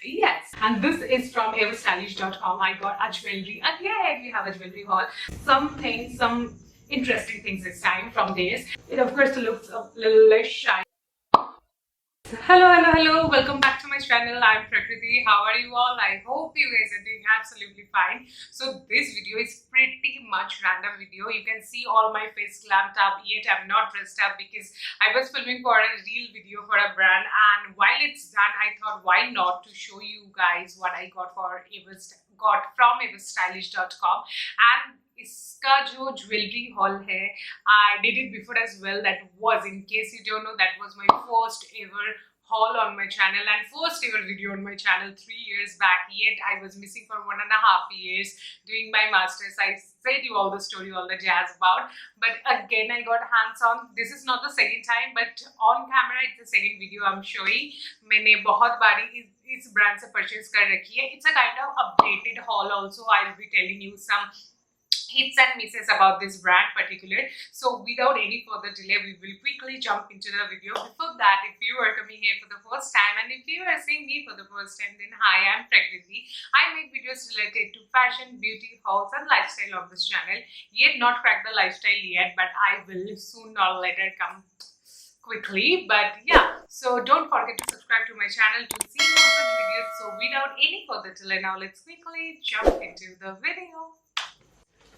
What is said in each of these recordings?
Yes, and this is from everstylish.com. I got a jewelry, and yeah, we have a jewelry haul. Some interesting things this time from this. It of course looks a little less shiny. Hello. Welcome back to my channel. I'm Prakriti. How are you all? I hope you guys are doing absolutely fine. So this video is pretty much random video. You can see all my face clamped up, yet I'm not dressed up because I was filming for a real video for a brand, and while it's done, I thought why not to show you guys what I got from everstylish.com. And इसका जो jewellery hall है, I did it before as well. That was, in case you don't know, that was my first ever haul on my channel and first ever video on my channel 3 years back. Yet I was missing for 1.5 years doing my masters. I said you all the story, all the jazz about. But again, I got hands on. This is not the second time, but on camera it's the second video I'm showing. मैंने बहुत बारी इस brand से purchase कर रखी है. It's a kind of updated haul also. I'll be telling you some hits and misses about this brand particular. So without any further delay, we will quickly jump into the video. Before that, if you are coming here for the first time and if you are seeing me for the first time, then hi, I'm Prakriti. I make videos related to fashion, beauty, hauls and lifestyle of this channel. Yet not crack the lifestyle yet, but I will soon or later come quickly. But yeah, so don't forget to subscribe to my channel to see more such videos. So without any further delay, now let's quickly jump into the video.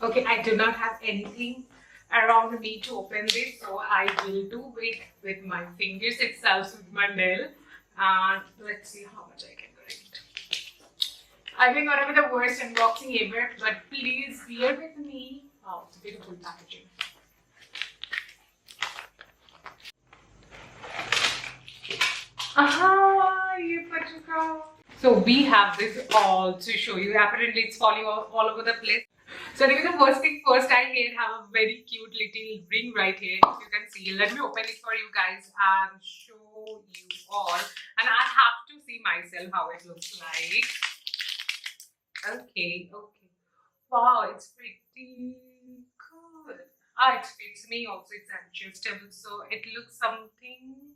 Okay, I do not have anything around me to open this, so I will do it with my fingers itself, with my nail. Let's see how much I can write. I think gonna be the worst unboxing ever, but please bear with me. Oh, it's a beautiful packaging. So we have this all to show you. Apparently it's falling all over the place. So anyway, the first thing first, I here have a very cute little ring right here. If you can see, let me open it for you guys and show you all. And I have to see myself how it looks like. Okay. Wow, it's pretty good. It fits me also. It's adjustable, so it looks something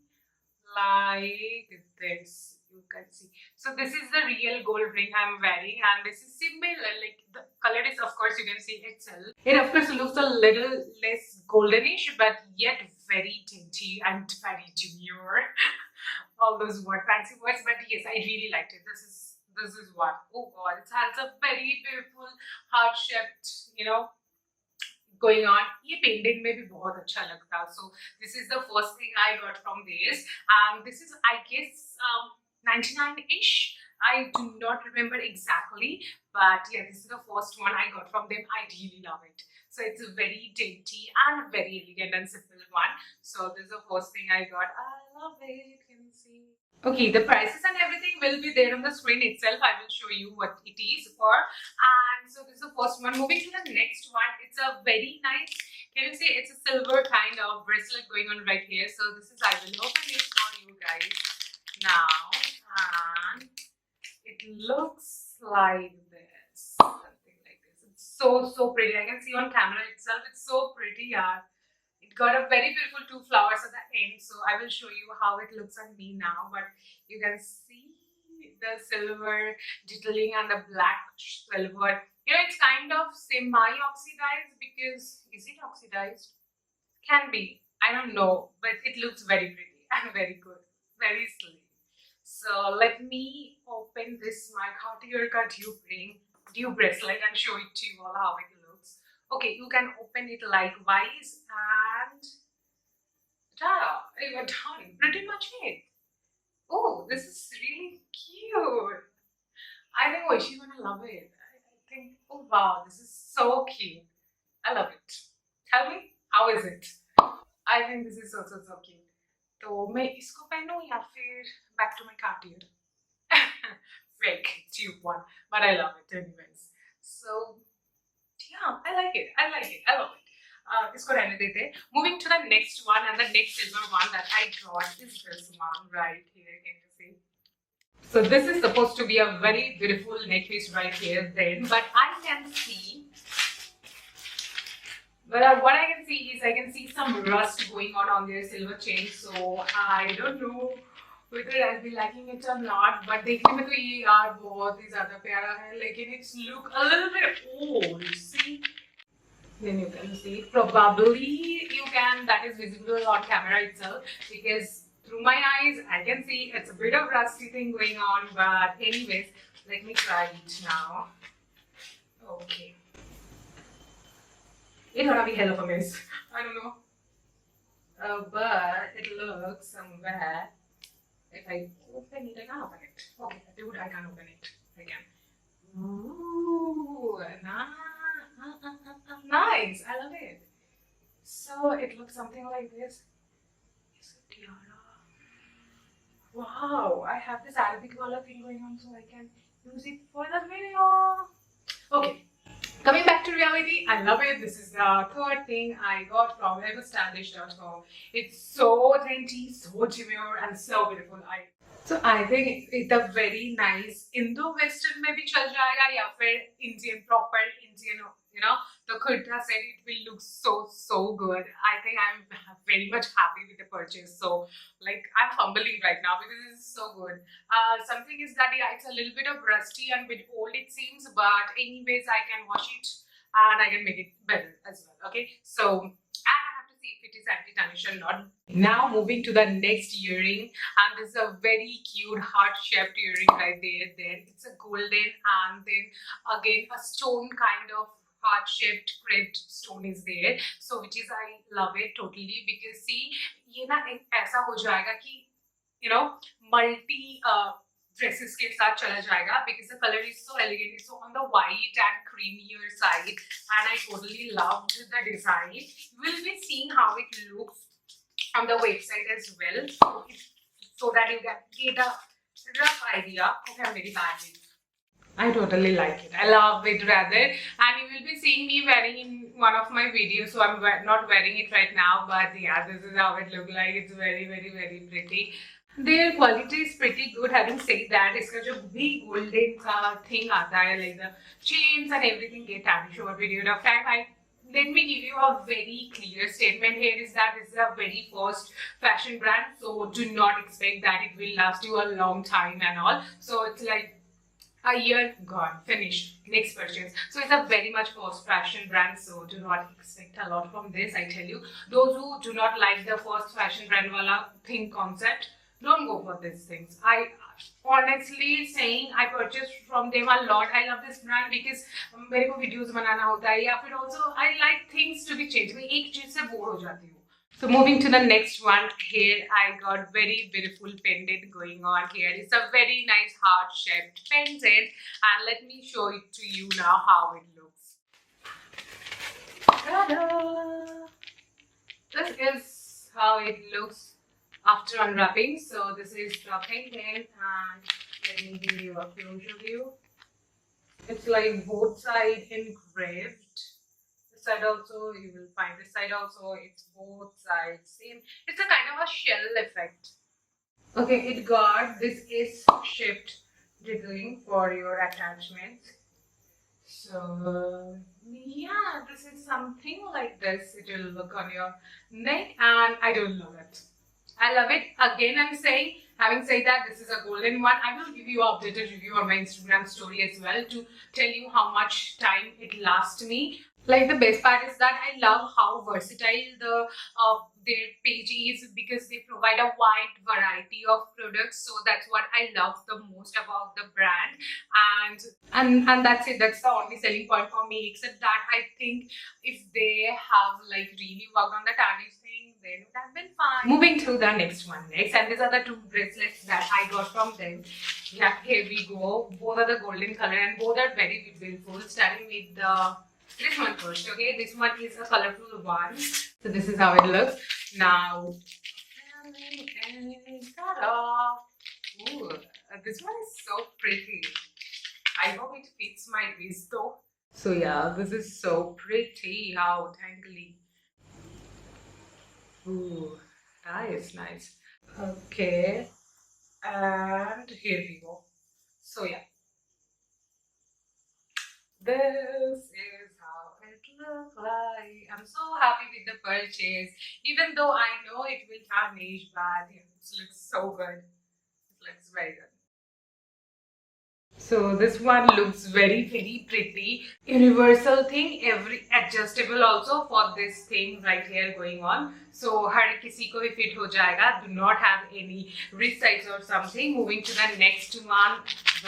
like this. You can see. So this is the real gold ring I'm wearing, and this is similar. Like the color is, of course, you can see itself. It of course looks a little less goldenish, but yet very dainty and very demure. All those fancy words, but yes, I really liked it. This is what. Oh God, it has a very beautiful heart-shaped, going on. ये pendant में भी बहुत अच्छा लगता. So this is the first thing I got from this, and this is, I guess, 99-ish. I do not remember exactly, but yeah, this is the first one I got from them. I really love it. So it's a very dainty and very elegant and simple one. So this is the first thing I got. I love it. You can see. Okay, the prices and everything will be there on the screen itself. I will show you what it is for. And so this is the first one. Moving to the next one, it's a very nice, can you see, it's a silver kind of bracelet going on right here. So this is, I will open it for you guys now, and it looks like this, something like this. It's so pretty. I can see on camera itself, it's so pretty. Yeah, it got a very beautiful 2 flowers at the end, so I will show you how it looks on me now. But you can see the silver detailing and the black silver. It's kind of semi-oxidized, because is it oxidized? Can be, I don't know, but it looks very pretty and very good, very sleek. So let me open this my Cartier ka dupe bracelet and show it to you all how it looks. Okay, you can open it likewise, and ta-da! You are done. Pretty much it. Oh, this is really cute. I think she's gonna love it. I think, oh wow, this is so cute. I love it. Tell me, how is it? I think this is so cute. तो मैं इसको पहनूं या फिर back to my Cartier? Fake tube one, but I love it anyways. So yeah, I like it. I love it. इसको रहने देते. Moving to the next one, and the next silver one that I got is this one right here. Can you see? So this is supposed to be a very beautiful necklace right here then, but I can see. But what I can see is, I can see some rust going on their silver chain. So I don't know whether I'll be liking it or not, but देखने में तो ये यार बहुत ही ज़्यादा प्यारा है, लेकिन it's look a little bit old. See, then you can see. Probably you can. That is visible on camera itself because through my eyes I can see it's a bit of rusty thing going on. But anyways, let me try it now. Okay. It's gonna be hell of a mess. I don't know. But it looks somewhere. If I open it, I can't open it. Okay, dude, I can't open it. I can. Ooh, nice. I love it. So it looks something like this. Is it tiara? Wow, I have this Arabic color thing going on, so I can use it for the video. Okay. Coming back to reality, I love it. This is the third thing I got from everstylish.com. It's so dainty, so demure, and so beautiful. So I think it's a very nice Indo-Western में भी चल जाएगा या फिर Indian proper Indian, you know, the kurta set, it will look so good. I think I'm very much happy with the purchase. So like I'm fumbling right now because this is so good. Something is that yeah, it's a little bit of rusty and bit old it seems, but anyways I can wash it and I can make it better as well. Okay, so I have to see if it is anti-tarnish or not. Now moving to the next earring, and this is a very cute heart-shaped earring right there. Then it's a golden and then again a stone kind of heart-shaped carved stone is there. So which is I love it totally because see ये ना ऐसा हो जाएगा कि you know multi dresses के साथ चला जाएगा because the color is so elegant. So on the white and creamier side, and I totally loved the design. You will be seeing how it looks on the website as well, so that you get a rough idea. Okay, I'm very bad with it. I totally like it. I love it rather, and you will be seeing me wearing in one of my videos. So I'm not wearing it right now, but yeah, this is how it looks like. It's very pretty. Their quality is pretty good. Having said that, इसका जो भी golden का thing आता है, like the chains and everything get tarnished over a period of time. Let me give you a very clear statement here is that this is a very first fashion brand, so do not expect that it will last you a long time and all. So it's like a year gone, finished, next purchase. So it's a very much first fashion brand, so do not expect a lot from this. I tell you, those who do not like the first fashion brand wala thing concept, don't go for these things. I honestly saying I purchased from them a lot. I love this brand because मेरे को videos बनाना होता है या फिर also I like things to be changed. मैं एक चीज से बोर हो जाती हूँ. So moving to the next one, here I got very beautiful pendant going on here. It's a very nice heart-shaped pendant, and let me show it to you now how it looks. Ta-da! This is how it looks after unwrapping. So this is the pendant, and let me give you a closer view. It's like both sides engraved. Side also you will find this side also, it's both sides same. It's a kind of a shell effect. Okay, it got this is shaped jiggling for your attachments. So yeah, this is something like this. It will look on your neck, and I don't love it. I love it. Again, I'm saying, having said that, this is a golden one. I will give you an updated review on my Instagram story as well to tell you how much time it lasts me. Like the best part is that I love how versatile their page is because they provide a wide variety of products. So that's what I love the most about the brand, and that's it. That's the only selling point for me. Except that I think if they have like really worked on the tarnish thing, then it would have been fine. Moving to the next one next, and these are the two bracelets that I got from them. Yeah, here we go. Both are the golden color and both are very beautiful. Starting with this one first, okay? This one is a colorful one. So this is how it looks. Now, ta-da! Ooh, this one is so pretty. I hope it fits my wrist though. So yeah, this is so pretty. How tangly. Ooh, that is nice. Okay, and here we go. So yeah, this is how it looks like. I'm so happy with the purchase, even though I know it will tarnish, but it looks so good. Looks very good. So this one looks very pretty. Universal thing, every adjustable also for this thing right here going on. So हर किसी को भी fit हो जाएगा. Do not have any wrist size or something. Moving to the next one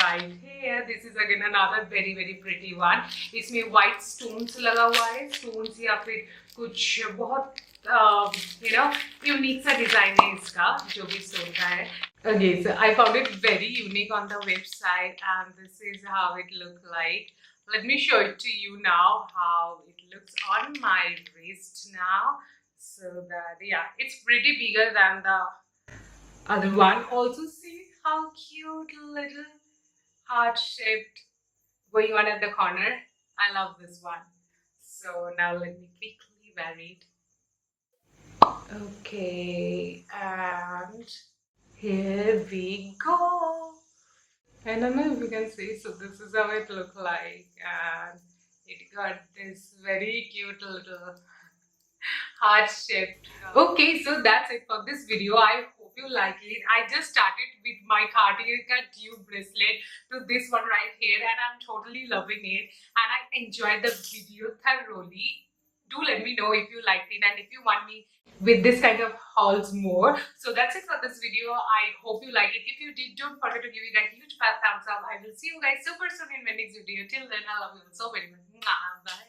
right here. This is again another very pretty one. इसमें white stones लगा हुआ है. Stones या फिर कुछ बहुत यूनिक सा डिजाइन है इसका जो भी स्टोन का है. Okay, so I found it very unique on the website, and this is how it looked like. Let me show it to you now how it looks on my wrist now. So that, yeah, it's pretty bigger than the other one. Also see how cute little heart shaped going on at the corner. I love this one. So now let me quickly wear it. Okay, and here we go. I don't know if you can see, so this is how it looked like, and it got this very cute little heart shaped. Okay, so that's it for this video. I hope you like it. I just started with my Cartier tube bracelet to this one right here, and I'm totally loving it, and I enjoyed the video thoroughly. Do let me know if you liked it and if you want me with this kind of hauls more. So that's it for this video. I hope you like it. If you did, don't forget to give it a huge fat thumbs up. I will see you guys super soon in my next video. Till then, I love you so very much. Bye.